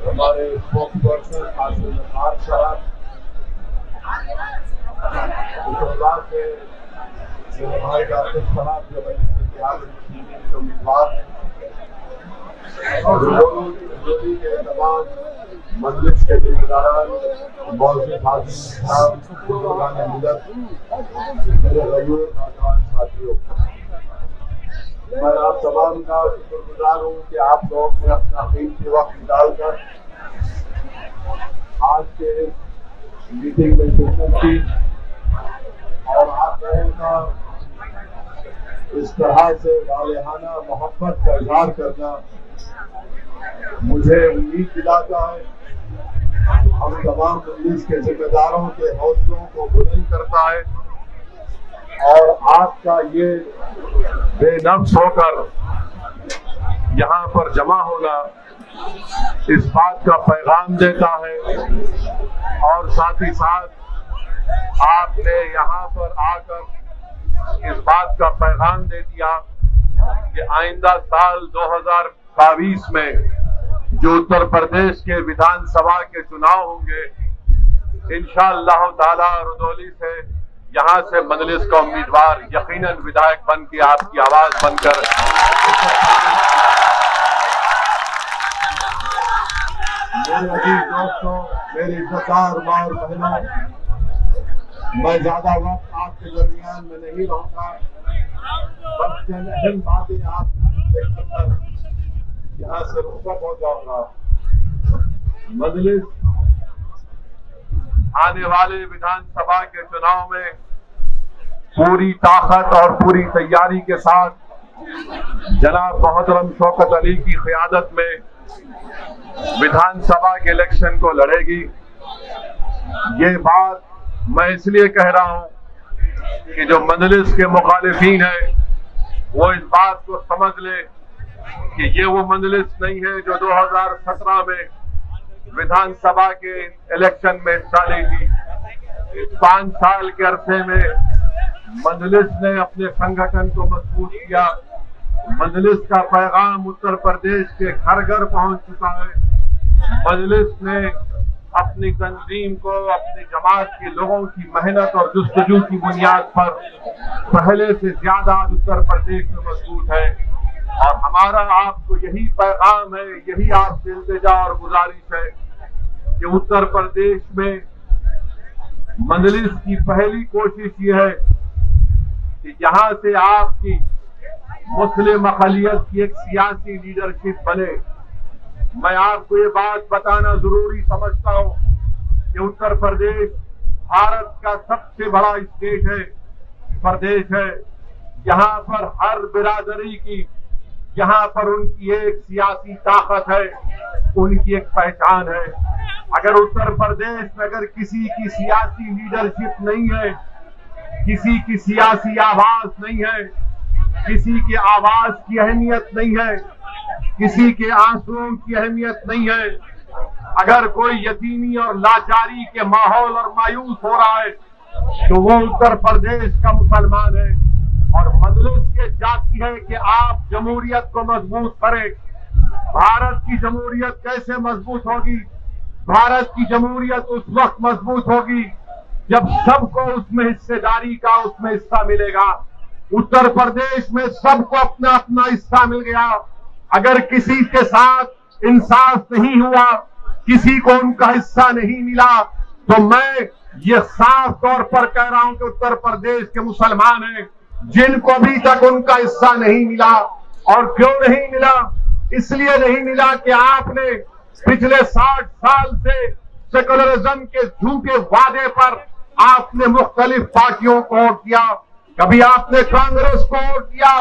हमारे स्पोक्सपर्सन कासिम खान साहब, के मेरे भाई डॉक्टर साहब जो उम्मीदवार हैं, और जोड़ी के तमाम मजलिस के जिम्मेदारान, मौजूद हाजिर साहब, बुजुर्गान मिलत, मेरे गयूर नौजवान साथियों, मैं आप तमाम का शुक्रगुजार हूँ कि आप लोग ने अपना कीमती वक्त निकालकर आज के मीटिंग में शिरकत की और आप लोगों का इस तरह से वालेहाना मोहब्बत का इजहार करना मुझे उम्मीद दिलाता है, हम तमाम मजलिस के जिम्मेदारों के हौसलों को बुलंद करता है और आपका ये बेनफ्स होकर यहाँ पर जमा होना इस बात का पैगाम देता है और साथ ही साथ आपने यहाँ पर आकर इस बात का पैगाम दे दिया कि आइंदा साल 2022 में जो उत्तर प्रदेश के विधानसभा के चुनाव होंगे, इंशाअल्लाह ताला रुदौली से यहाँ से मजलिस का उम्मीदवार यकीनन विधायक बन के आपकी आवाज बनकर मेरे अजीज दोस्तों, मेरी इज्जतदार माँ और बहनों, मैं ज्यादा वक्त आपके दरमियान में नहीं रहूंगा, बस चंद अहम बातें आप देखकर यहाँ से रुखसत हो जाऊंगा। मजलिस आने वाले विधानसभा के चुनाव में पूरी ताकत और पूरी तैयारी के साथ जनाब मोहतरम शौकत अली की क़ियादत में विधानसभा के इलेक्शन को लड़ेगी। ये बात मैं इसलिए कह रहा हूं कि जो मजलिस के मुखालिफीन है वो इस बात को समझ ले कि ये वो मजलिस नहीं है जो 2017 में विधानसभा के इलेक्शन में हिस्सा ली थी। 5 साल के अरसे में मजलिस ने अपने संगठन को मजबूत किया। मजलिस का पैगाम उत्तर प्रदेश के घर घर पहुंच चुका है। मजलिस ने अपनी तंजीम को, अपनी जमात के लोगों की मेहनत और जुस्तजू की बुनियाद पर पहले से ज्यादा उत्तर प्रदेश में मजबूत है और हमारा आपको यही पैगाम है, यही आपसे इल्तिजा और गुजारिश है कि उत्तर प्रदेश में मजलिस की पहली कोशिश ये है कि यहाँ से आपकी मुस्लिम अक़लियत की एक सियासी लीडरशिप बने। मैं आपको ये बात बताना जरूरी समझता हूँ कि उत्तर प्रदेश भारत का सबसे बड़ा स्टेट है, प्रदेश है। यहाँ पर हर बिरादरी की, यहाँ पर उनकी एक सियासी ताकत है, उनकी एक पहचान है। अगर उत्तर प्रदेश में अगर किसी की सियासी लीडरशिप नहीं है, किसी की सियासी आवाज नहीं है, किसी की आवाज की अहमियत नहीं है, किसी के आंसुओं की अहमियत नहीं है, अगर कोई यतीमी और लाचारी के माहौल और मायूस हो रहा है तो वो उत्तर प्रदेश का मुसलमान है। और मजलिस ये चाहती है कि आप जमहूरियत को मजबूत करें। भारत की जमहूरियत कैसे मजबूत होगी? भारत की जमहूरियत उस वक्त मजबूत होगी जब सबको उसमें हिस्सेदारी का, उसमें हिस्सा मिलेगा। उत्तर प्रदेश में सबको अपना अपना हिस्सा मिल गया। अगर किसी के साथ इंसाफ नहीं हुआ, किसी को उनका हिस्सा नहीं मिला, तो मैं ये साफ तौर पर कह रहा हूं कि उत्तर प्रदेश के मुसलमान हैं जिनको अभी तक उनका हिस्सा नहीं मिला। और क्यों नहीं मिला? इसलिए नहीं मिला कि आपने पिछले 60 साल से सेकुलरिज्म के झूठे वादे पर आपने मुख्तलिफ पार्टियों को वोट दिया। कभी आपने कांग्रेस को वोट दिया,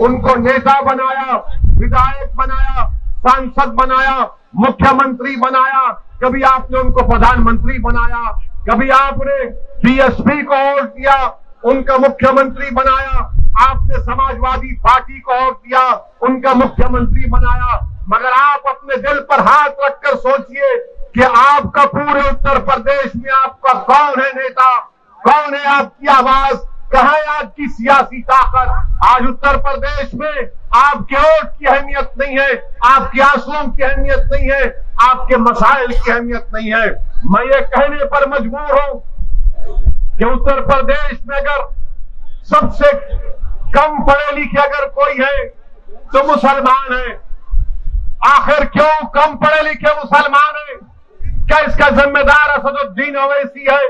उनको नेता बनाया, विधायक बनाया, सांसद बनाया, मुख्यमंत्री बनाया, कभी आपने उनको प्रधानमंत्री बनाया, कभी आपने बीएसपी को वोट दिया, उनका मुख्यमंत्री बनाया, आपने समाजवादी पार्टी को वोट दिया, उनका मुख्यमंत्री बनाया। मगर आप अपने दिल पर हाथ रखकर सोचिए कि आपका पूरे उत्तर प्रदेश में आपका कौन है नेता, कौन है आपकी आवाज, कहां है आपकी सियासी ताकत। आज उत्तर प्रदेश में आपके वोट की अहमियत नहीं है, आपके आंसुओं की अहमियत नहीं है, आपके मसाइल की अहमियत नहीं है। मैं ये कहने पर मजबूर हूं कि उत्तर प्रदेश में अगर सबसे कम पढ़े लिखे अगर कोई है तो मुसलमान है। आखिर क्यों कम पढ़े लिखे मुसलमान है? क्या इसका जिम्मेदार असदुद्दीन ओवैसी है?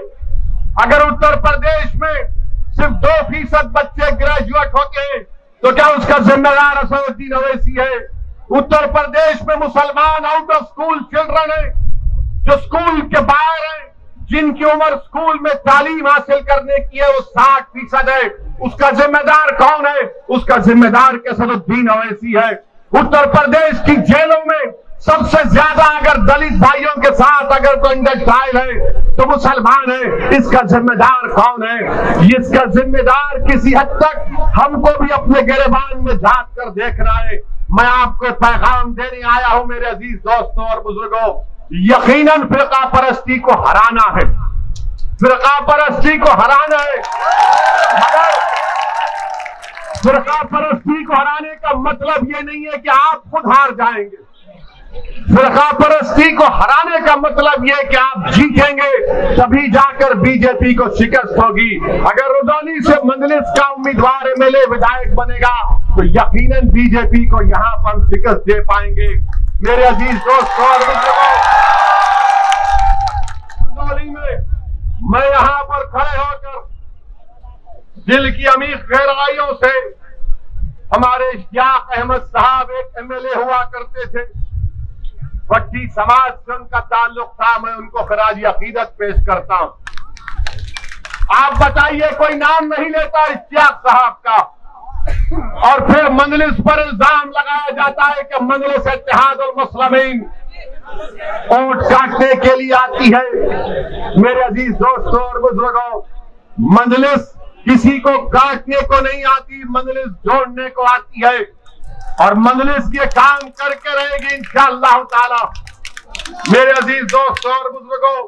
अगर उत्तर प्रदेश में सिर्फ 2% बच्चे ग्रेजुएट होते हैं तो क्या उसका जिम्मेदार असदुद्दीन ओवैसी है? उत्तर प्रदेश में मुसलमान आउट ऑफ स्कूल चिल्ड्रन है, जो स्कूल के बाहर है, जिनकी उम्र स्कूल में तालीम हासिल करने की है, वो 60% है। उसका जिम्मेदार कौन है? उसका जिम्मेदार असदुद्दीन ओवैसी है। उत्तर प्रदेश की जेलों में सबसे ज्यादा अगर दलित भाइयों के साथ अगर कोई इंडस्ट्राइल है तो मुसलमान है। इसका जिम्मेदार कौन है? इसका जिम्मेदार किसी हद तक हमको भी अपने गिरबान में झांक कर देखना है। मैं आपको पैगाम देने आया हूं मेरे अजीज दोस्तों और बुजुर्गों, यकीनन फिरका परस्ती को हराना है, फिरका परस्ती को हराना है। मगर फिरका परस्ती को हराने का मतलब ये नहीं है कि आप खुद हार जाएंगे। फिरका परस्ती को हराने का मतलब यह कि आप जीतेंगे, तभी जाकर बीजेपी को शिकस्त होगी। अगर रुदौली से मंजलिस का उम्मीदवार एमएलए विधायक बनेगा तो यकीनन बीजेपी को यहां पर हम शिकस्त दे पाएंगे। मेरे अजीज दोस्तों और बुजुर्गों, रुदौली में मैं यहां पर खड़े होकर दिल की अमीर गहराइयों से, हमारे इश्तियाक अहमद साहब एक एमएलए हुआ करते थे, भट्टी समाज से उनका ताल्लुक था, मैं उनको खराजी अकीदत पेश करता हूं। आप बताइए, कोई नाम नहीं लेता इश्तियाक साहब का, और फिर मंजलिस पर इल्जाम लगाया जाता है कि मंजलिस इत्तेहादुल मुस्लिमीन वोट काटने के लिए आती है। मेरे अजीज दोस्तों और बुजुर्गों, मंजलिस किसी को काटने को नहीं आती, मंजलिस जोड़ने को आती है, और मंजलिस ये काम करके रहेगी इंशाअल्लाह ताला। मेरे अजीज दोस्तों और बुजुर्गों,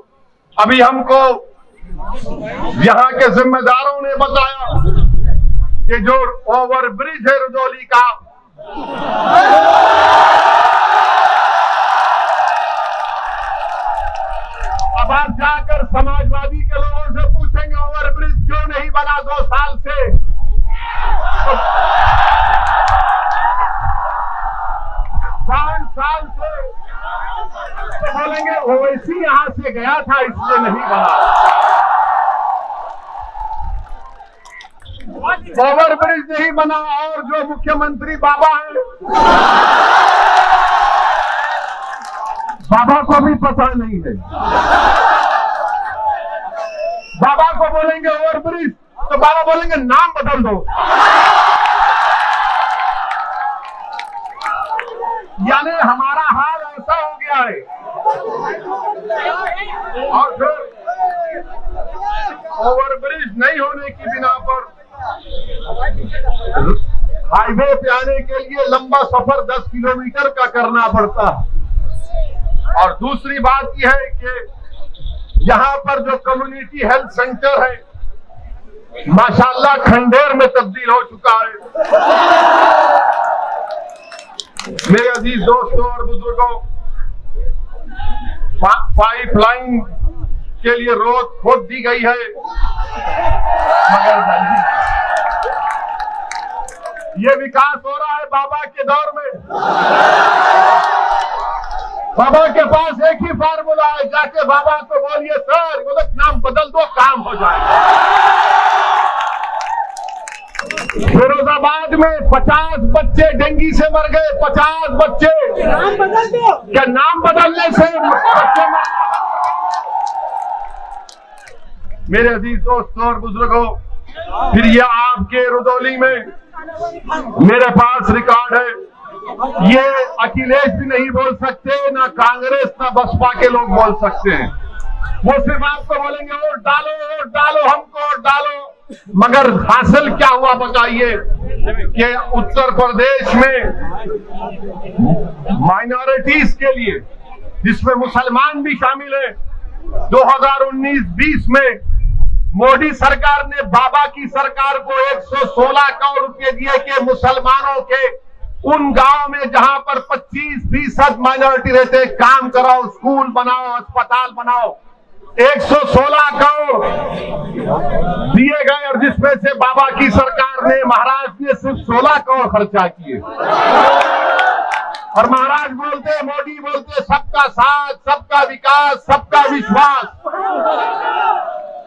अभी हमको यहाँ के जिम्मेदारों ने बताया कि जो ओवरब्रिज है रुदौली का, अब आप जाकर समाजवादी के लोगों से पूछेंगे ओवरब्रिज क्यों नहीं बना 2 साल से, तो 5 साल से तो बोलेंगे ओवैसी यहां से गया था इसलिए नहीं बना। ओवरब्रिज नहीं बना, और जो मुख्यमंत्री बाबा हैं, बाबा को भी पता नहीं है। बाबा को बोलेंगे ओवरब्रिज तो बाबा बोलेंगे नाम बदल दो। यानी हमारा हाल ऐसा हो गया है। और फिर ओवरब्रिज नहीं होने की बिना पर हाईवे पे आने के लिए लंबा सफर 10 किलोमीटर का करना पड़ता है। और दूसरी बात यह है कि यहाँ पर जो कम्युनिटी हेल्थ सेंटर है माशाल्लाह खंडेर में तब्दील हो चुका है। मेरे अजीज दोस्तों और बुजुर्गों, पाइपलाइन के लिए रोड खोद दी गई है, मगर ये विकास हो रहा है बाबा के दौर में। बाबा के पास एक ही फार्मूला है, जाके बाबा को बोलिए सर बोले नाम बदल दो, काम हो जाएगा। फिरोजाबाद में 50 बच्चे डेंगू से मर गए, 50 बच्चे। नाम बदल दो, क्या नाम बदलने से बच्चे मर? मेरे अजीज दोस्तों और बुजुर्गों, फिर ये आपके रुदौली में मेरे पास रिकॉर्ड है ये अखिलेश भी नहीं बोल सकते, ना कांग्रेस ना बसपा के लोग बोल सकते हैं। वो सिर्फ आपको बोलेंगे वोट डालो, हमको वोट डालो। मगर हासिल क्या हुआ बताइए कि उत्तर प्रदेश में माइनॉरिटीज के लिए, जिसमें मुसलमान भी शामिल है, 2019-20 में मोदी सरकार ने बाबा की सरकार को 116 करोड़ रुपए दिए कि मुसलमानों के उन गांव में जहां पर 25% माइनॉरिटी रहते, काम कराओ, स्कूल बनाओ, अस्पताल बनाओ। 116 करोड़ दिए गए और जिसमें से बाबा की सरकार ने, महाराज ने सिर्फ 16 करोड़ खर्चा किए। और महाराज बोलते, मोदी बोलते सबका साथ, सबका विकास, सबका विश्वास।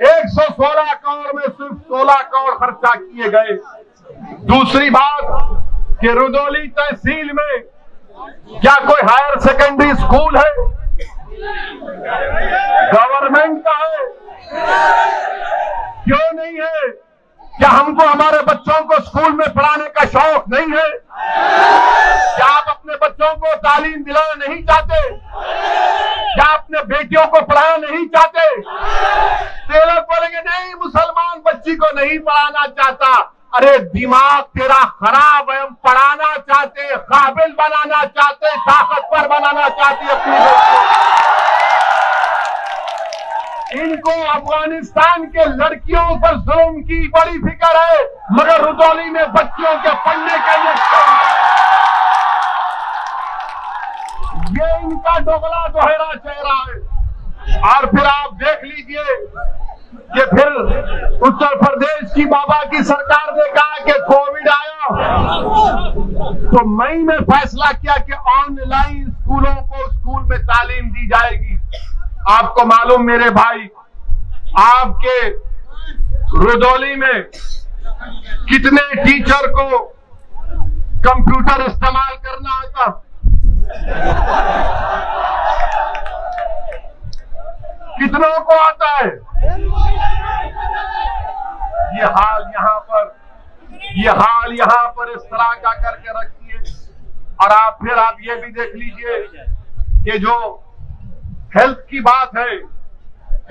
116 करोड़ में सिर्फ 16 करोड़ खर्चा किए गए। दूसरी बात कि रुदौली तहसील में क्या कोई हायर सेकेंडरी स्कूल है? गवर्नमेंट का है, क्यों नहीं है? क्या हमको हमारे बच्चों को स्कूल में पढ़ाने का शौक नहीं है? क्या आप अपने बच्चों को तालीम दिलाना नहीं चाहते? क्या अपने बेटियों को पढ़ाना नहीं चाहते? तो लोग बोलेंगे नहीं, मुसलमान बच्ची को नहीं पढ़ाना चाहता। अरे दिमाग तेरा खराब है, हम पढ़ाना चाहते, काबिल बनाना चाहते, ताकतवर बनाना चाहते अपनी बच्चों। इनको अफगानिस्तान के लड़कियों पर जुल्म की बड़ी फिक्र है, मगर रुदौली में बच्चियों के पढ़ने के लिए ये इनका दोगला दोहरा चेहरा है। और फिर आप देख लीजिए कि फिर उत्तर प्रदेश की बाबा की सरकार ने कहा कि कोविड आया तो मई में फैसला किया कि ऑनलाइन स्कूलों को स्कूल में तालीम दी जाएगी। आपको मालूम मेरे भाई, आपके रुदौली में कितने टीचर को कंप्यूटर इस्तेमाल करना आता? कितनों को आता है? ये हाल यहाँ पर इस तरह का करके रखिए। और आप ये भी देख लीजिए कि जो हेल्थ की बात है,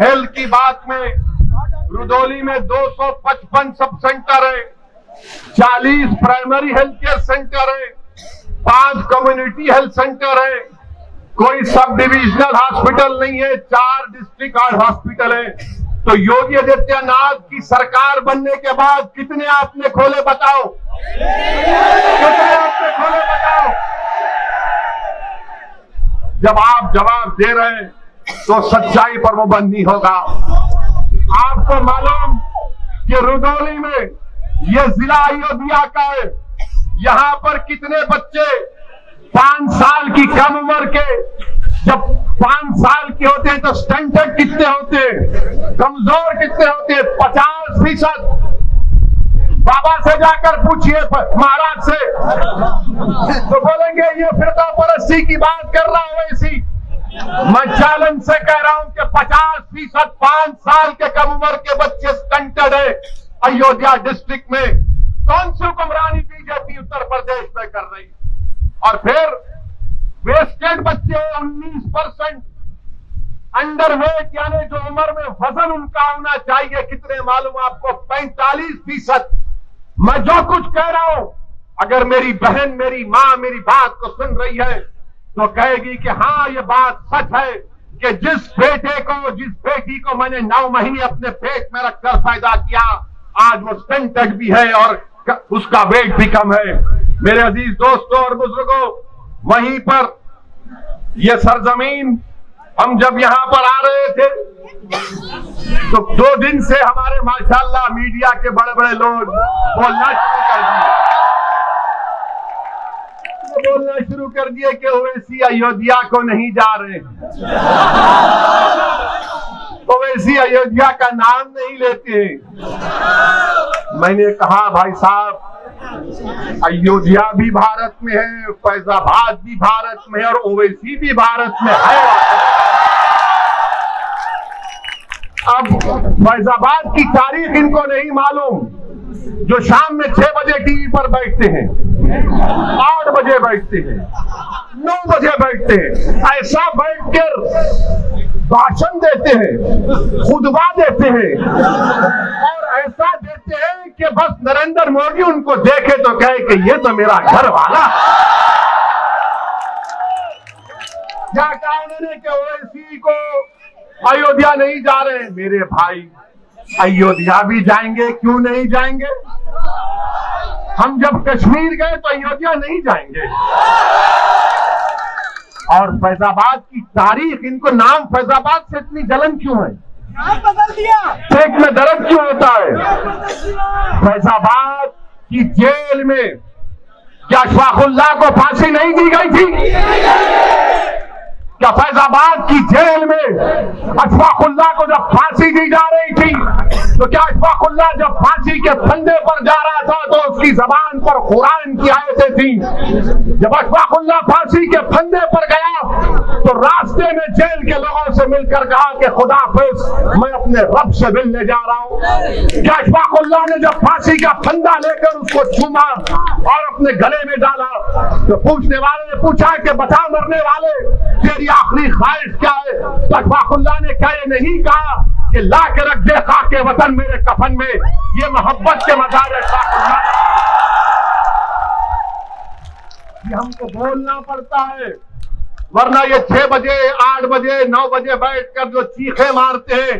हेल्थ की बात में रुदौली में 255 सब सेंटर है, 40 प्राइमरी हेल्थ केयर सेंटर है, 5 कम्युनिटी हेल्थ सेंटर है, कोई सब डिविजनल हॉस्पिटल नहीं है, 4 डिस्ट्रिक्ट हॉस्पिटल है। तो योगी आदित्यनाथ की सरकार बनने के बाद कितने आपने खोले बताओ? कितने आपने खोले बताओ? जब आप जवाब दे रहे हैं तो सच्चाई पर पाबंद नहीं होगा। आपको मालूम कि रुदौली में यह जिला अयोध्या का है, यहां पर कितने बच्चे 5 साल की कम उम्र के, जब 5 साल के होते हैं तो स्टैंडर्ड कितने होते हैं, कमजोर कितने होते हैं? 50%। बाबा से जाकर पूछिए, महाराज से, तो बोलेंगे ये फिरका परस्ती की बात कर रहा हूं। ऐसी मैं चैलेंज से कह रहा हूं कि 50% 5 साल के कम उम्र के बच्चे स्टंटेड है अयोध्या डिस्ट्रिक्ट में। कौन सी हुक्मरानी बीजेपी उत्तर प्रदेश में कर रही? और फिर वेस्टेड बच्चे 19%, अंडरवेट यानी जो उम्र में वजन उनका होना चाहिए कितने मालूम आपको? 45%। मैं जो कुछ कह रहा हूं, अगर मेरी बहन, मेरी मां मेरी बात को सुन रही है तो कहेगी कि हाँ ये बात सच है कि जिस बेटी को मैंने 9 महीने अपने पेट में रखकर पैदा किया, आज वो स्टंटेड भी है और उसका वेट भी कम है। मेरे अजीज दोस्तों और बुजुर्गों, वहीं पर ये सरजमीन हम जब यहां पर आ रहे थे तो 2 दिन से हमारे माशाल्लाह मीडिया के बड़े बड़े लोग बोलना शुरू कर दिए कि ओवैसी अयोध्या को नहीं जा रहे, ओवैसी अयोध्या का नाम नहीं लेते। मैंने कहा भाई साहब, अयोध्या भी भारत में है, फैजाबाद भी भारत में है और ओवैसी भी भारत में है। अब फैजाबाद की तारीख इनको नहीं मालूम, जो शाम में 6 बजे टीवी पर बैठते हैं। 8 बजे बैठते हैं, 9 बजे बैठते हैं, ऐसा बैठकर भाषण देते हैं, खुतबा देते हैं और ऐसा देते हैं कि बस नरेंद्र मोदी उनको देखे तो कहे कि ये तो मेरा घर वाला। क्या कहा उन्होंने कि ओवैसी को अयोध्या नहीं जा रहे। मेरे भाई, अयोध्या भी जाएंगे, क्यों नहीं जाएंगे? हम जब कश्मीर गए तो अयोध्या नहीं जाएंगे। और फैजाबाद की तारीख, इनको नाम फैजाबाद से इतनी जलन क्यों है? नाम बदल दिया, पेट में दर्द क्यों होता है? फैजाबाद की जेल में क्या अशफाकुल्लाह को फांसी नहीं दी गई थी? क्या फैजाबाद की जेल में अशफाकुल्लाह को जब फांसी दी जा रही थी तो क्या अशफाकुल्लाह जब फांसी के फंदे पर जा रहा था तो उसकी जबान पर कुरान की आयतें थी? जब अशफाकुल्लाह फांसी के फंदे पर गया तो रास्ते में जेल के लोगों से मिलकर कहा कि खुदाफिज, मैं अपने रब से मिलने जा रहा हूं। क्या अशफाकुल्लाह ने जब फांसी का फंदा लेकर उसको चूमा और अपने गले में डाला तो पूछने वाले ने पूछा कि बता मरने वाले, तेरी आखिरी ख्वाहिश क्या है? तो अशफाकुल्लाह ने क्या ये नहीं कहा कि ला के रख दे खाके वतन मेरे कफन में? ये मोहब्बत के मज़ार है अशफाकुल्लाह। ये हमको बोलना पड़ता है, वरना ये 6 बजे 8 बजे 9 बजे बैठकर जो चीखे मारते हैं,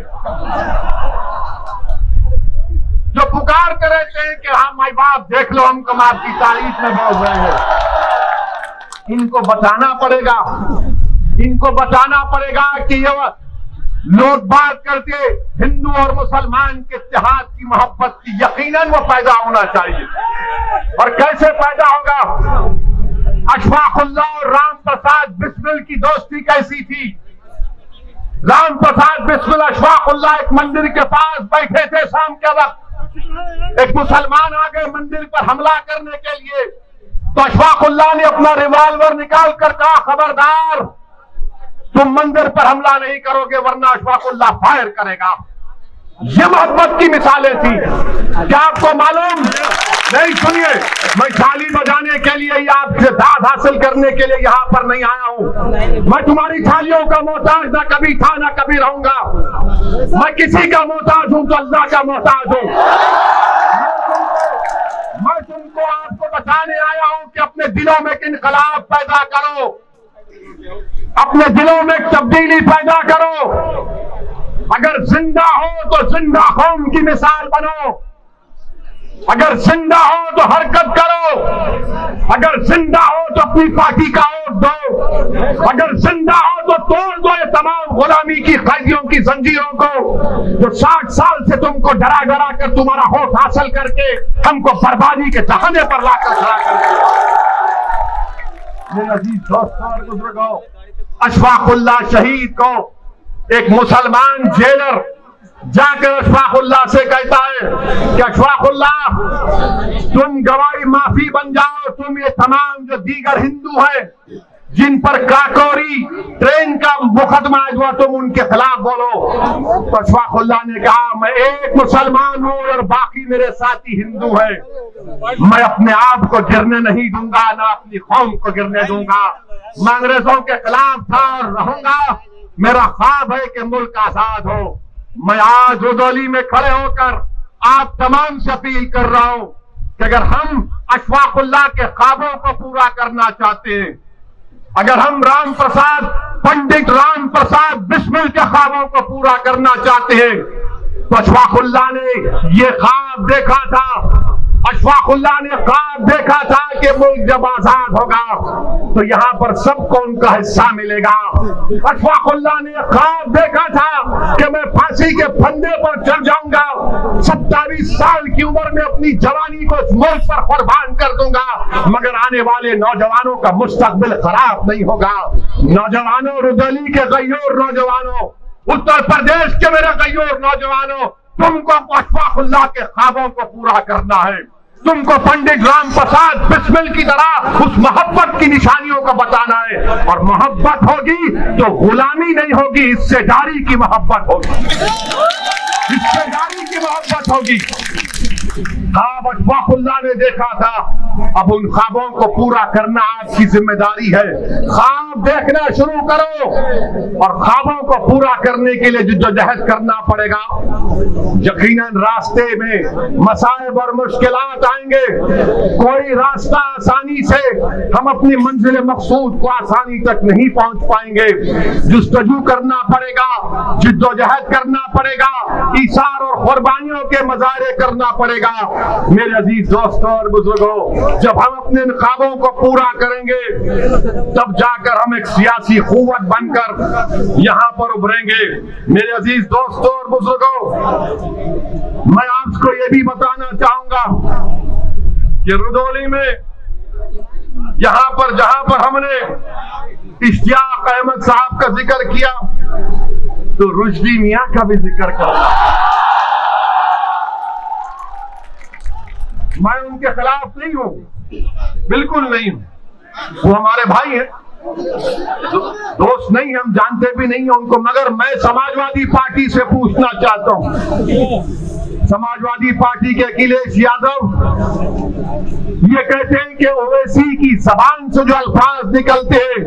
जो पुकारते रहते हैं कि हाँ माई बाप देख लो हमको आपकी तारीफ में बोल रहे हैं, इनको बताना पड़ेगा, इनको बताना पड़ेगा कि ये लोग बात करते हिंदू और मुसलमान के इत्तेहाद की मोहब्बत की, यकीनन वो पैदा होना चाहिए। और कैसे पैदा होगा? अशफाकुल्लाह और राम प्रसाद बिस्मिल की दोस्ती कैसी थी? राम प्रसाद बिस्मिल अशफाकुल्लाह एक मंदिर के पास बैठे थे शाम के वक्त, एक मुसलमान आ गए मंदिर पर हमला करने के लिए, तो अशफाकुल्लाह ने अपना रिवॉल्वर निकाल कर कहा, खबरदार तुम मंदिर पर हमला नहीं करोगे वरना अशफाकुल्लाह फायर करेगा। ये मोहब्बत की मिसालें थी। क्या आपको मालूम नहीं? सुनिए, मैं थाली बजाने के लिए या आपसे दाद हासिल करने के लिए यहाँ पर नहीं आया हूँ। मैं तुम्हारी थालियों का मोहताज ना कभी था ना कभी रहूंगा। मैं किसी का मोहताज हूँ तो अल्लाह का मोहताज हूँ। मैं तुमको आपको बताने आया हूँ कि अपने दिलों में इनकलाब पैदा करो, अपने दिलों में तब्दीली पैदा करो। अगर जिंदा हो तो जिंदा कौम की मिसाल बनो, अगर जिंदा हो तो हरकत करो, अगर जिंदा हो तो अपनी पार्टी का वोट दो, अगर जिंदा हो तो तोड़ दो ये तमाम गुलामी की कैदियों की जंजीरों को जो 60 साल से तुमको डरा डरा कर तुम्हारा वोट हासिल करके हमको बर्बादी के दहने पर लाकर खड़ा कर दिया। मेरे अजीज दोस्तों और बुजुर्गों, अशफाकुल्लाह शहीद को एक मुसलमान जेलर जाकर अशफाकुल्लाह से कहता है कि अशफाकुल्लाह तुम गवाही माफी बन जाओ, तुम ये तमाम जो दीगर हिंदू हैं जिन पर काकोरी ट्रेन का मुकदमा हुआ तुम उनके खिलाफ बोलो। तो अशफाकुल्लाह ने कहा, मैं एक मुसलमान हूँ और बाकी मेरे साथी हिंदू हैं, मैं अपने आप को गिरने नहीं दूंगा, ना अपनी कौम को गिरने दूंगा। मैं अंग्रेजों के खिलाफ था और रहूंगा। मेरा ख्वाब है कि मुल्क आजाद हो। मैं आज रुदौली में खड़े होकर आप तमाम से अपील कर रहा हूं कि अगर हम अशफाकुल्लाह के ख्वाबों को पूरा करना चाहते हैं, अगर हम राम प्रसाद पंडित राम प्रसाद बिस्मिल के ख्वाबों को पूरा करना चाहते हैं, तो अशफाकुल्लाह ने ये ख्वाब देखा था। अशफाकुल्लाह ने ख्वाब देखा था कि मुल्क जब आजाद होगा तो यहाँ पर सबको उनका हिस्सा मिलेगा। अशफाकुल्लाह ने ख्वाब देखा था कि मैं फांसी के फंदे पर चढ़ जाऊंगा, 27 साल की उम्र में अपनी जवानी को इस मुल्क पर कुर्बान कर दूंगा, मगर आने वाले नौजवानों का मुस्तकबिल खराब नहीं होगा। नौजवानों, रुदौली के गय्योर नौजवानों, उत्तर प्रदेश के मेरे गय्योर नौजवानों, तुमको अशफाकुल्लाह के ख्वाबों को पूरा करना है। तुमको पंडित राम प्रसाद बिस्मिल की तरह उस मोहब्बत की निशानियों को बताना है। और मोहब्बत होगी तो गुलामी नहीं होगी, हिस्सेदारी की मोहब्बत होगी, हिस्सेदारी की मोहब्बत होगी। ख्वाब अशफाकुल्लाह ने देखा था, अब उन ख्वाबों को पूरा करना आपकी जिम्मेदारी है। ख्वाब देखना शुरू करो और ख्वाबों को पूरा करने के लिए जिद्दोजहद करना पड़ेगा। यकीनन रास्ते में मसाइब और मुश्किलात आएंगे, कोई रास्ता आसानी से हम अपनी मंजिल मकसूद को आसानी तक नहीं पहुंच पाएंगे। जुस्तजू करना पड़ेगा, जिद्दोजहद करना पड़ेगा, ईसार और कुर्बानियों के मज़ारे करना पड़ेगा। मेरे अजीज दोस्तों और बुजुर्गों, जब हम अपने ख्वाबों को पूरा करेंगे तब जाकर हम एक सियासी कुव्वत बनकर यहाँ पर उभरेंगे। मेरे अजीज दोस्तों और बुजुर्गों, मैं आपको ये भी बताना चाहूंगा कि रुदौली में यहाँ पर जहां पर हमने इश्तियाक अहमद साहब का जिक्र किया तो रुश्दी मियां का भी जिक्र करूंगा। मैं उनके खिलाफ नहीं हूं, बिल्कुल नहीं हूं, वो हमारे भाई हैं, दोस्त नहीं, हम जानते भी नहीं हैं उनको, मगर मैं समाजवादी पार्टी से पूछना चाहता हूं। समाजवादी पार्टी के अखिलेश यादव ये कहते हैं कि ओवैसी की जबान से जो अल्फाज निकलते हैं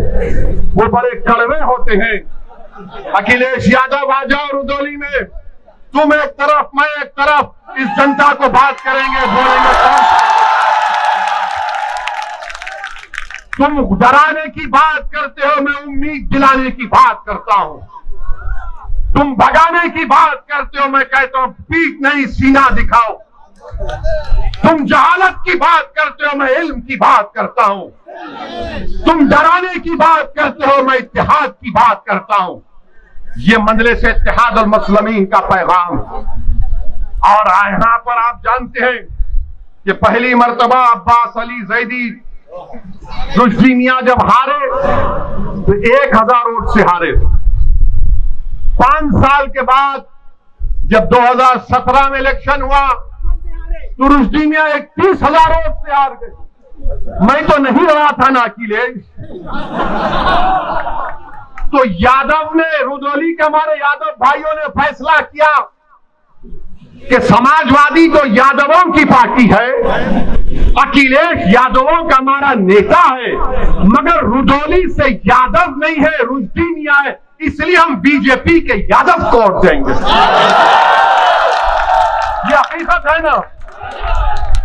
वो बड़े कड़वे होते हैं। अखिलेश यादव आ जाओ रुदौली में, तुम एक तरफ मैं एक तरफ, इस जनता को बात करेंगे, बोलेंगे। तुम डराने की बात करते हो, मैं उम्मीद दिलाने की बात करता हूं। तुम भगाने की बात करते हो, मैं कहता हूं पीठ नहीं सीना दिखाओ। तुम जहालत की बात करते हो, मैं इल्म की बात करता हूं। तुम डराने की बात करते हो, मैं इत्तेहाद की बात करता हूं। ये मजलिस इत्तेहाद और मुस्लिमीन का पैगाम। और यहाँ पर आप जानते हैं कि पहली मर्तबा अब्बास अली जैदी रुश्दी मियां जब हारे तो 1000 वोट से हारे। 5 साल के बाद जब 2017 में इलेक्शन हुआ तो रुश्दी मियां 31,000 वोट से हार गए। मैं तो नहीं रहा था ना अखिलेश। तो यादव ने, रुदौली के हमारे यादव भाइयों ने फैसला किया कि समाजवादी तो यादवों की पार्टी है, अखिलेश यादवों का हमारा नेता है, मगर रुदौली से यादव नहीं है, रुश्दी मियां है, इसलिए हम बीजेपी के यादव को वोट देंगे। ये हकीकत है ना,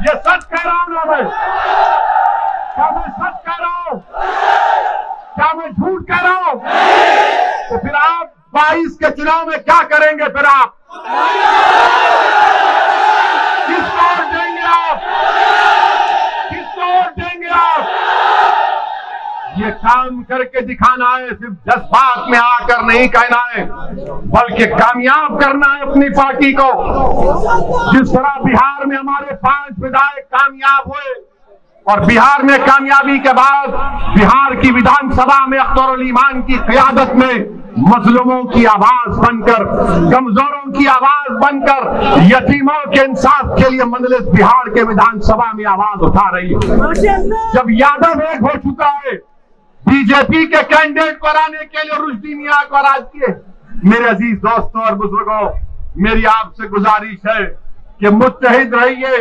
ये सच कह रहा हूं ना मैं? क्या मैं सच कह रहा हूं? क्या मैं झूठ कह रहा हूं? तो फिर आप 22 के चुनाव में क्या करेंगे? फिर आप किसको वोट देंगे? आप किसको वोट देंगे? आप ये काम करके दिखाना है, सिर्फ जज्बात में आकर नहीं कहना है, बल्कि कामयाब करना है अपनी पार्टी को। जिस तरह बिहार में हमारे 5 विधायक कामयाब हुए और बिहार में कामयाबी के बाद बिहार की विधानसभा में अख्तरुल ईमान की क़ियादत में मजलूमों की आवाज बनकर, कमजोरों की आवाज बनकर, यतीमों के इंसाफ के लिए मजलिस बिहार के विधानसभा में आवाज उठा रही है। जब यादव एक हो चुका है, बीजेपी के कैंडिडेट को हराने के लिए रुश्दी मियां को हरा दिए। मेरे अजीज दोस्तों और बुजुर्गों, मेरी आपसे गुजारिश है कि मुत्तहिद रहिए,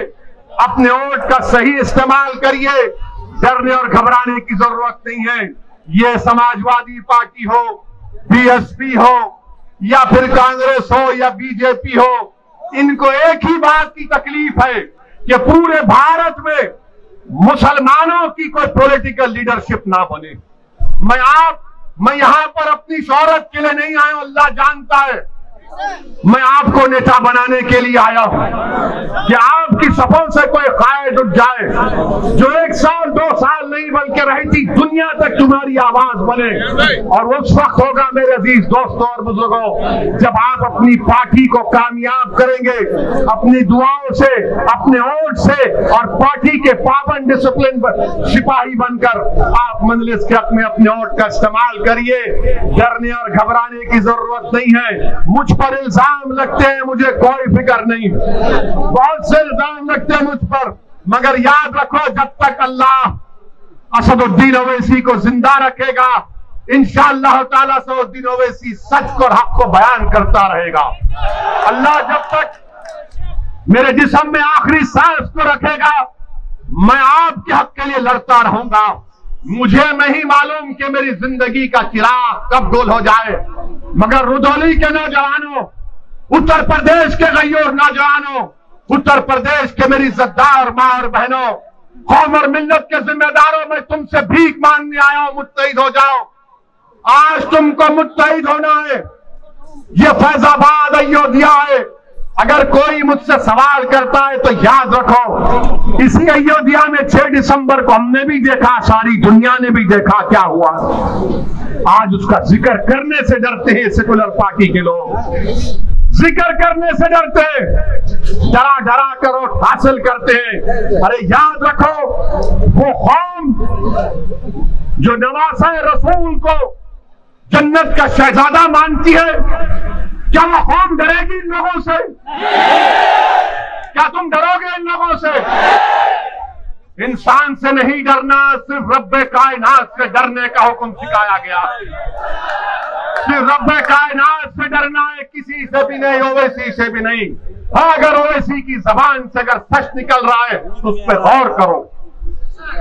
अपने वोट का सही इस्तेमाल करिए, डरने और घबराने की जरूरत नहीं है। ये समाजवादी पार्टी हो, बीएसपी हो या फिर कांग्रेस हो या बीजेपी हो, इनको एक ही बात की तकलीफ है कि पूरे भारत में मुसलमानों की कोई पॉलिटिकल लीडरशिप ना बने। मैं यहां पर अपनी शोहरत के लिए नहीं आया हूं, अल्लाह जानता है। मैं आपको नेता बनाने के लिए आया हूं कि आपकी सफल से कोई कायद उठ जाए जो 1 साल 2 साल नहीं बल्कि रहती दुनिया तक तुम्हारी आवाज बने। और उस वक्त होगा मेरे अजीज दोस्तों और बुजुर्गों, जब आप अपनी पार्टी को कामयाब करेंगे, अपनी दुआओं से, अपने वोट से और पार्टी के पाबंद डिसिप्लिन सिपाही बनकर आप मजलिस के हक में अपने वोट का इस्तेमाल करिए। डरने और घबराने की जरूरत नहीं है। मुझ पर इल्जाम लगते हैं, मुझे कोई फिक्र नहीं, बहुत से इल्जाम लगते हैं मुझ पर, मगर याद रखो जब तक अल्लाह असदुद्दीन ओवैसी को जिंदा रखेगा, इंशाअल्लाह ताला असदुद्दीन ओवैसी सच को और हक को बयान करता रहेगा। अल्लाह मेरे जिस्म में आखिरी सांस को रखेगा, मैं आपके हक के लिए लड़ता रहूंगा। मुझे नहीं मालूम कि मेरी जिंदगी का चिराग कब गोल हो जाए, मगर रुदौली के नौजवानों, उत्तर प्रदेश के गैयोर नौजवानों, उत्तर प्रदेश के मेरी इज्जतदार मां और बहनों, कौम और मिल्लत के जिम्मेदारों, मैं तुमसे भीख मांगने आया हूं, मुत्तहिद हो जाओ। आज तुमको मुत्तहिद होना है। ये फैजाबाद अयोध्या है। अगर कोई मुझसे सवाल करता है तो याद रखो, इसी अयोध्या में 6 दिसंबर को हमने भी देखा, सारी दुनिया ने भी देखा क्या हुआ। आज उसका जिक्र करने से डरते हैं सेकुलर पार्टी के लोग, जिक्र करने से डरते हैं, डरा डरा कर वोट हासिल करते हैं। अरे याद रखो, वो कौम जो नवासा रसूल को जन्नत का शहजादा मानती है, क्या वो कौम डरेगी इन लोगों से? क्या तुम डरोगे इन लोगों से? इंसान से नहीं डरना, सिर्फ रब्बे कायनात से डरने का हुक्म सिखाया गया। सिर्फ रब्बे कायनात से डरना है, किसी से भी नहीं, ओवैसी से भी नहीं। हाँ, अगर ओवैसी की जबान से अगर सच निकल रहा है तो उस पर गौर करो,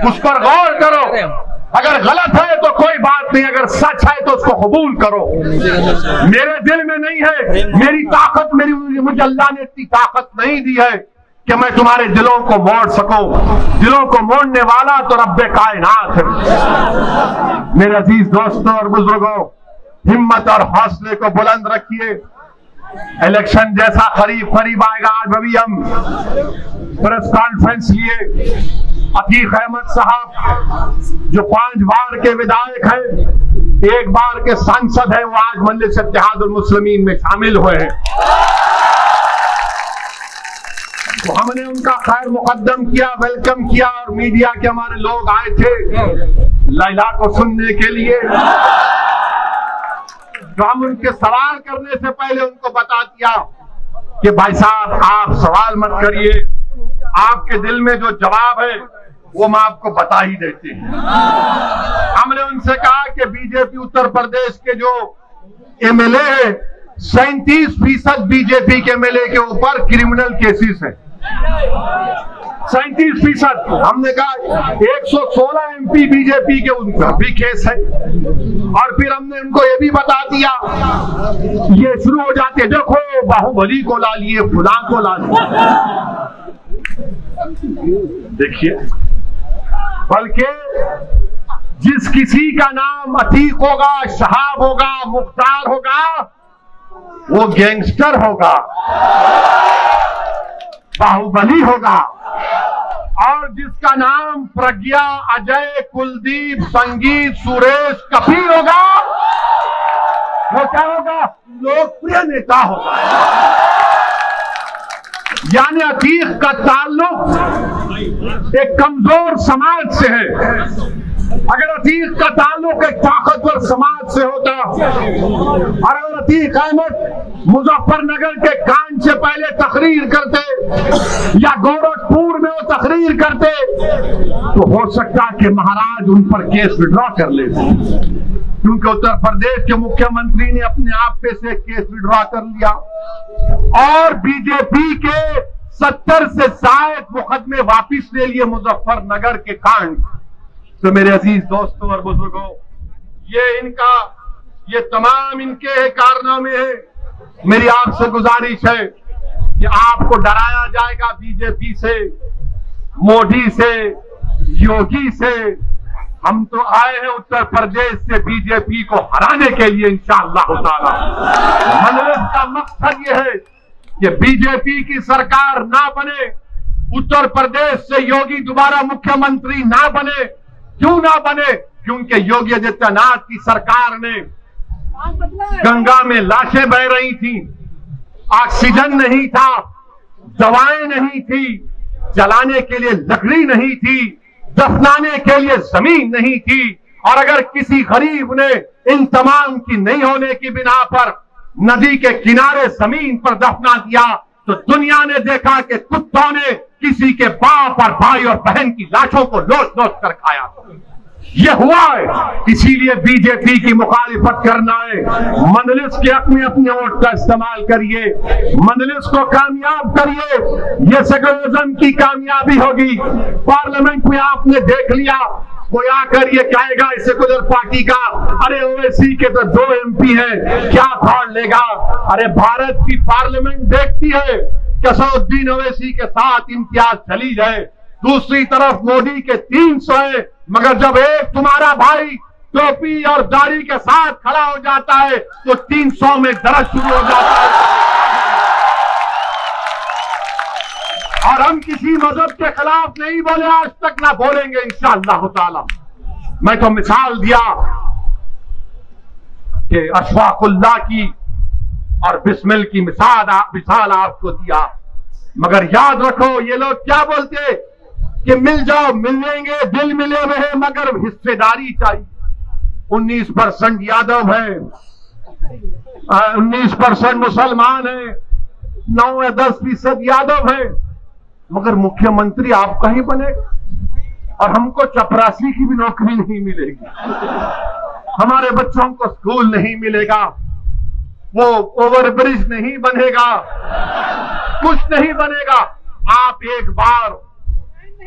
उस पर गौर करो। अगर गलत है तो कोई बात नहीं, अगर सच है तो उसको कबूल करो। मेरे दिल में नहीं है, मेरी ताकत, मुझे अल्लाह ने इतनी ताकत नहीं दी है कि मैं तुम्हारे दिलों को मोड़ सकूं। दिलों को मोड़ने वाला तो रब्बे कायनात है। मेरे अजीज दोस्तों और बुजुर्गों, हिम्मत और हौसले को बुलंद रखिए। इलेक्शन जैसा करीब करीब आएगा। आज अभी हम प्रेस कॉन्फ्रेंस लिए, अतीक अहमद साहब जो 5 बार के विधायक हैं, 1 बार के सांसद हैं, वो आज मजलिस इत्तेहादुल मुस्लिमीन में शामिल हुए हैं। तो हमने उनका खैर मुकद्दम किया, वेलकम किया, और मीडिया के हमारे लोग आए थे लैला को सुनने के लिए। तो हम उनके सवाल करने से पहले उनको बता दिया कि भाई साहब, आप सवाल मत करिए, आपके दिल में जो जवाब है वो हम आपको बता ही देते हैं। हमने उनसे कहा कि बीजेपी उत्तर प्रदेश के जो एमएलए है, 37% बीजेपी के एमएलए के ऊपर क्रिमिनल केसेस है। 37%। हमने कहा 116 एमपी बीजेपी के उन पर भी केस है। और फिर हमने उनको ये भी बता दिया, ये शुरू हो जाते, देखो बाहुबली को ला लिए, फुला को ला लिए। देखिए, बल्कि जिस किसी का नाम अतीक होगा, शहाब होगा, मुख्तार होगा, वो गैंगस्टर होगा, बाहुबली होगा। और जिसका नाम प्रज्ञा, अजय, कुलदीप, संगीत, सुरेश, कपिल होगा, वो क्या होगा? लोकप्रिय नेता होगा। यानी अतीक का ताल्लुक एक कमजोर समाज से है। अगर अतीक का ताल्लुक एक ताकतवर समाज से होता, और अगर अतीक अहमद मुजफ्फरनगर के कांड से पहले तकरीर करते या गोरखपुर में वो तकरीर करते, तो हो सकता कि महाराज उन पर केस विड्रॉ कर लेते, क्योंकि उत्तर प्रदेश के मुख्यमंत्री ने अपने आप पे से केस विड्रॉ कर लिया और बीजेपी के 70 से शायद मुकदमे वापिस ले लिए मुजफ्फरनगर के कांड। तो मेरे अजीज दोस्तों और बुजुर्गों, ये तमाम इनके कारनामे हैं। मेरी आपसे गुजारिश है कि आपको डराया जाएगा बीजेपी से, मोदी से, योगी से। हम तो आए हैं उत्तर प्रदेश से बीजेपी को हराने के लिए इंशाअल्लाह ताला। मजलिस का मकसद ये है कि बीजेपी की सरकार ना बने, उत्तर प्रदेश से योगी दोबारा मुख्यमंत्री ना बने। क्यों ना बने? क्योंकि योगी आदित्यनाथ की सरकार ने गंगा में लाशें बह रही थी, ऑक्सीजन नहीं था, दवाएं नहीं थी, जलाने के लिए लकड़ी नहीं थी, दफनाने के लिए जमीन नहीं थी। और अगर किसी गरीब ने इन तमाम की नहीं होने की बिना पर नदी के किनारे जमीन पर दफना दिया, तो दुनिया ने देखा कि कुत्तों ने किसी के बाप और भाई और बहन की लाशों को नोच नोच कर खाया। ये हुआ है, इसीलिए बीजेपी की मुखालिफत करना है। मंजलिस के हक में अपने वोट का इस्तेमाल करिए, मंजलिस को कामयाब करिए, ये सेकुलरिज्म की कामयाबी होगी। पार्लियामेंट में आपने देख लिया, कोई आकर ये कहेगा इस सेकुलर पार्टी का, अरे ओवैसी के तो 2 MP हैं, क्या फाड़ लेगा। अरे भारत की पार्लियामेंट देखती है कि असदुद्दीन ओवैसी के साथ इम्तियाज चली जाए, दूसरी तरफ मोदी के 300 है, मगर जब एक तुम्हारा भाई टोपी और दाढ़ी के साथ खड़ा हो जाता है तो 300 में दर्द शुरू हो जाता है। और हम किसी मजहब के खिलाफ नहीं बोले, आज तक ना बोलेंगे इंशाअल्लाह ताला। मैं तो मिसाल दिया कि अशफाकुल्लाह की और बिस्मिल की मिसाल आपको दिया, मगर याद रखो ये लोग क्या बोलते कि मिल जाओ, मिलेंगे, दिल मिले हुए हैं, मगर हिस्सेदारी चाहिए। 19% यादव है, 19% मुसलमान है, 9 या 10% यादव है, मगर मुख्यमंत्री आपका ही बनेगा और हमको चपरासी की भी नौकरी नहीं मिलेगी, हमारे बच्चों को स्कूल नहीं मिलेगा, वो ओवरब्रिज नहीं बनेगा, कुछ नहीं बनेगा। आप एक बार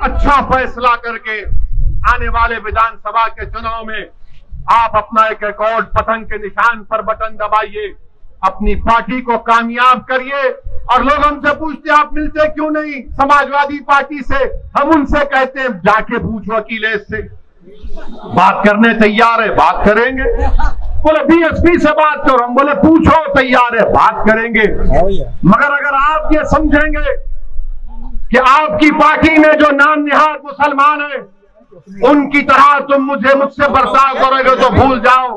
अच्छा फैसला करके आने वाले विधानसभा के चुनाव में आप अपना एक रिकॉर्ड पतंग के निशान पर बटन दबाइए, अपनी पार्टी को कामयाब करिए। और लोग हमसे पूछते आप मिलते क्यों नहीं समाजवादी पार्टी से, हम उनसे कहते हैं जाके पूछो अखिलेश से, बात करने तैयार है, बात करेंगे। बोले बीएसपी से बात करो, हम बोले पूछो, तैयार है, बात करेंगे। मगर अगर आप ये समझेंगे कि आपकी पार्टी में जो नाम निहार मुसलमान है उनकी तरह तुम मुझसे बर्ताव करोगे तो भूल जाओ,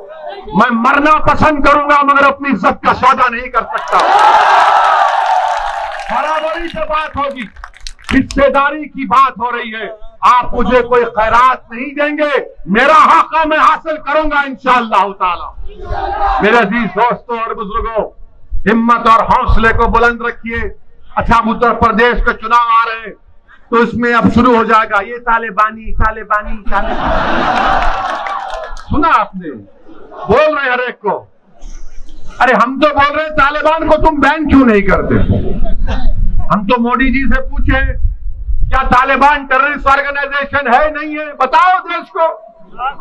मैं मरना पसंद करूंगा मगर अपनी इज्जत का सौदा नहीं कर सकता। बराबरी से बात होगी, हिस्सेदारी की बात हो रही है। आप मुझे कोई खैरात नहीं देंगे, मेरा हक मैं हासिल करूंगा इंशाअल्लाह ताला। मेरे अजीज दोस्तों और बुजुर्गों, हिम्मत और हौसले को बुलंद रखिए। अच्छा, उत्तर प्रदेश के चुनाव आ रहे हैं तो इसमें अब शुरू हो जाएगा ये तालिबानी तालिबानी तालिबानी, सुना आपने, बोल रहे हर एक को। अरे हम तो बोल रहे तालिबान को तुम बैन क्यों नहीं करते। हम तो मोदी जी से पूछे क्या तालिबान टेररिस्ट ऑर्गेनाइजेशन है, नहीं है, बताओ देश को।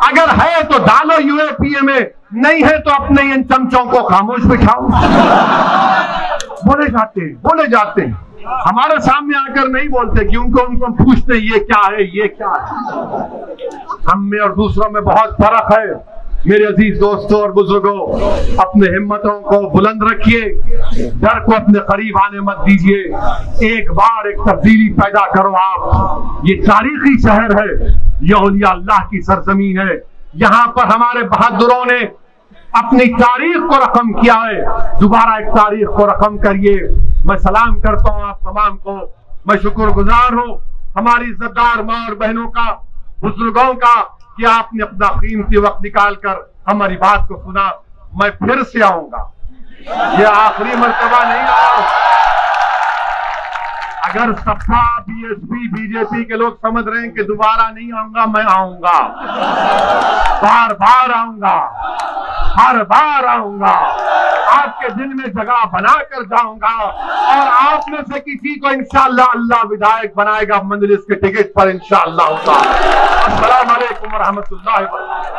अगर है तो डालो यूएपीए में, नहीं है तो अपने इन चमचों को खामोश बिठाओ। बोले जाते हैं, हमारे सामने आकर नहीं बोलते क्योंकि उनको पूछते ये क्या है, ये क्या है। हम में और दूसरों में बहुत फर्क है। मेरे अजीज दोस्तों और बुजुर्गों, अपने हिम्मतों को बुलंद रखिए, डर को अपने करीब आने मत दीजिए। एक बार एक तब्दीली पैदा करो आप। ये तारीखी शहर है, ये औलिया अल्लाह की सरजमीन है, यहाँ पर हमारे बहादुरों ने अपनी तारीख को रकम किया है। दोबारा एक तारीख को रकम करिए। मैं सलाम करता हूँ आप तमाम को। मैं शुक्रगुजार हूँ हमारी इज्जतदार माँ और बहनों का, बुजुर्गों का, कि आपने अपना कीमती वक्त निकालकर हमारी बात को सुना। मैं फिर से आऊंगा, ये आखिरी मर्तबा नहीं आया। अगर सपा बीएसपी बीजेपी के लोग समझ रहे हैं कि दोबारा नहीं आऊंगा, मैं आऊंगा, बार बार आऊंगा, हर बार आऊंगा, आपके दिल में जगह बनाकर जाऊंगा और आप में से किसी को इंशाअल्लाह अल्लाह विधायक बनाएगा मंजलिस के टिकट पर इंशाअल्लाह। अस्सलाम वालेकुम व रहमतुल्लाहि व बरकातहू।